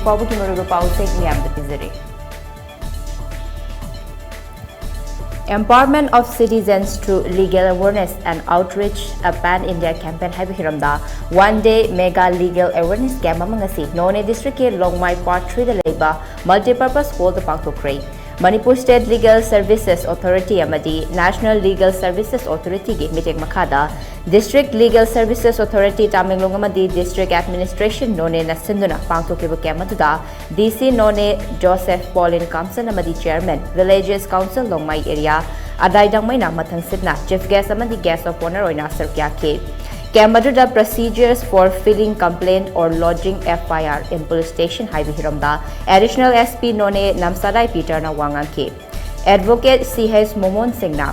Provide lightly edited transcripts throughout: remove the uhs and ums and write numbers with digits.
फाउबु की मरुगु पाउसे मियाम the पिजरी Empowerment of citizens through legal awareness and outreach, a pan-India campaign habi hiramda one-day mega legal awareness camp amangasi None district ke Longmai Part 3 da leiba multi-purpose hall da pangthokre Manipur State Legal Services Authority amadi National Legal Services Authority ge meeting makhada District Legal Services Authority Tamenglong amadi District Administration None na sinduna pangthokiba camp aduda DC None Joseph Paulin Kamsan amadi Chairman Villages Council Longmai area Adai dangmai na mathang sidna Chief Guest amadi Guest of Honor oina serkya ke Camp aduda procedures for filing complaint or lodging FIR in police station haibi hiramda Additional SP None Namsadai Peter na wangang ke Advocate CH Momon Singh na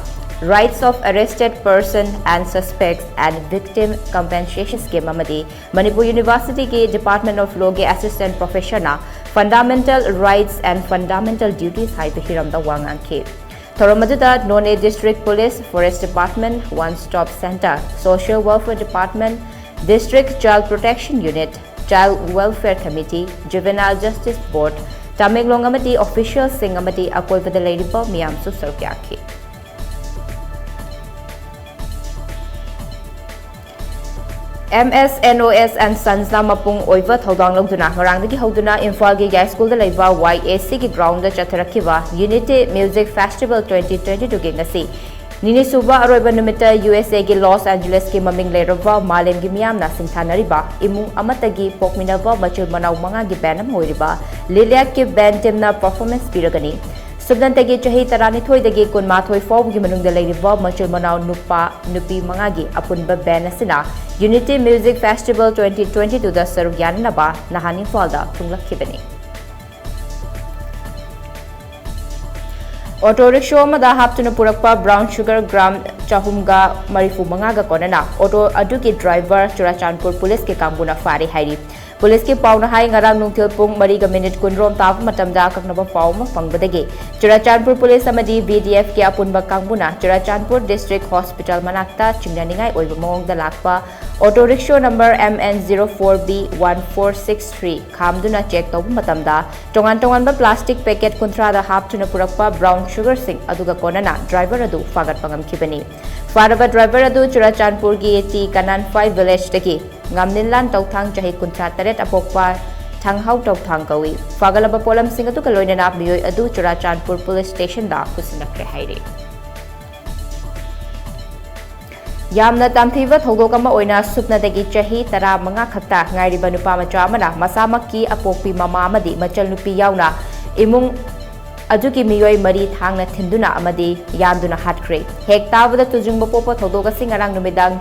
Rights of arrested person and suspects and victim compensation scheme amadi Manipur University ke Department of Law ke assistant professor na fundamental rights and fundamental duties haibi hiramda wangang ke Thoromaduda None District Police Forest Department One Stop Center Social Welfare Department District Child Protection Unit Child Welfare Committee Juvenile Justice Board Tamenglong amadi officials sing amadi akoibada leiriba miyam su serkyaki MSNOS and Sons na mapung oiva thodang logduna ngarangdagi hoduna Imphal gi High School da leiba YAC gi ground da chatharakiba Unity Music Festival 2022 gi ngasi Nini suba aroiba numita USA gi Los Angeles ki maming leirova Malen gi miyam na singthanariba imung amatagi pokminaba machil manaw manga gi band am hoiriba Lilia ki band team na performance piragani Subnantagi chahi tarani thoi dagi kunmathoi faub gi manung da leiriba machil manaw nupa nupi manga gi apunba band asina Unity Music Festival 2022 da sarugyan naba nahani falda thunglakibani Auto rickshaw amada haptuna purakpa brown sugar gram chahumga marifu mangaga konana auto aduki driver Churachandpur police ke kambuna fari hairi Police ki pauna hai ngarang nungthil pung 3 minute kunrom tabu matamda kaknaba pauma fangbadagi Churachandpur police amadi BDF ki apunba kangbuna Churachandpur district hospital manakta chingnaningai oiba mawngda lakpa auto rickshaw number MN04B1463 khamduna check tobu matamda tongan ba plastic packet kuntra da haptuna purakpa brown sugar sing aduga konana driver adu fagat pangam kibani faraba driver adu Churachandpur gi T Kanan 5 village taki ngamninlan tawthang chahi kuntra taret apokpa thanghau tawthang kawi fagalaba polam sing atu kaloina na miyoi adu Churachandpur police station da kusinakre haire Yamna tamthiva thogokama oina supna dagi chahi tara manga khakta ngairiba nupa macha amana masamaki apokpi mama amadi machal nupi yauna imung aduki miyoi mari thangna thinduna amadi yanduna hatkre hek tabada tujungba popo thodoga singarang numidang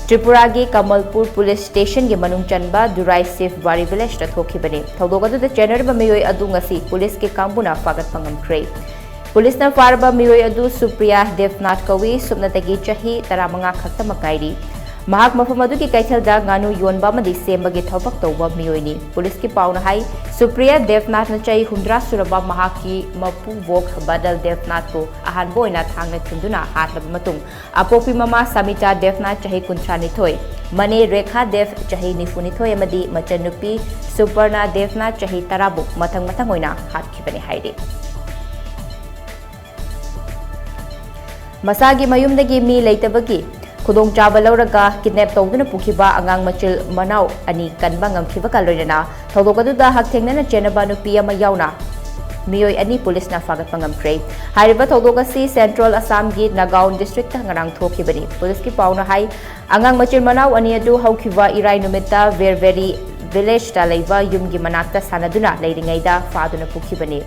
Tripura gi Kamalpur Police Station gi manung chanba Durai Safe Bari Village ta thokibani thodoga du January ba miyoi adu ngasi police ke kambuna fagat pangam kre Police na farba miyoi adu Supriya Devnath Kawi subna tagi chahi taramanga khakta makairi mahak mafam adu ki kaithal da nganu yonba madi semba gi thobak toba miyoi ni police ki pauna hai Supriya Devnath na chai 100 suraba mahak ki mapu vok badal Devnath ko ahan boina thangna thinduna hatlab matung apopi mama Samita Devnath chahi kuntrani thoi Mane Rekha Dev chahi nifuni thoi amadi machanupi Suparna Devnath chahi tarabu mathang oina hatkibani haire Masagi mayumdagi mi leitabagi khudong chaba lauraga kidnap tawduna pukhiba angang machil manau ani kanba ngamkhiba kaloina thodokadu hakthengna na chenaba nupi ama yauna miyoi ani police na fagat pangam kre hariba thodokasi Central Assam gi Nagaon district ta ngarang thokibani police ki pauna hai angang machil manau ani adu haukhiba irai numita Ververi village ta leiba yumgi manakta sanaduna leiringaida faaduna pukhibani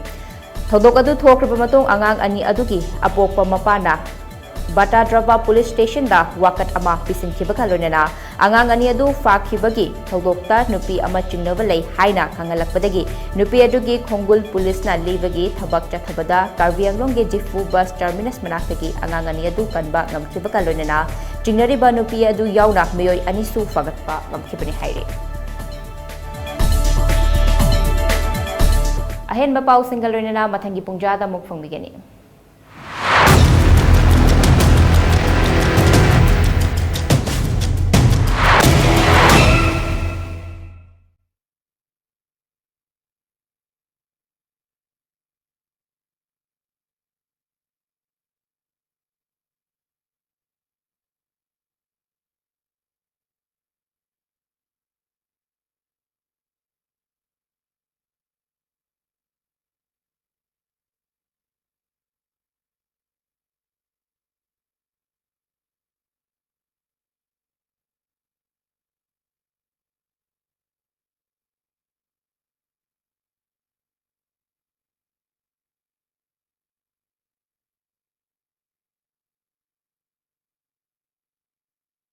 thodokadu thokraba matung angang ani adugi apokpa mapana Batadrava Police Station da wakat ama pisin kibaka lonena angang ani adu fakibagi thodokta nupi ama chingnaba lei haina khangalakpadagi nupi adugi Khongul Police na libagi thabak chathabada Karbianglong ge Jifu bus terminus manaktagi angang ani adu kanba ngamkibaka lonena chingnari ba nupi adu yauna meyoi ani su fagatpa ngamkibani haire ahen ba pau single lonena mathangi pungjada muk phongbigani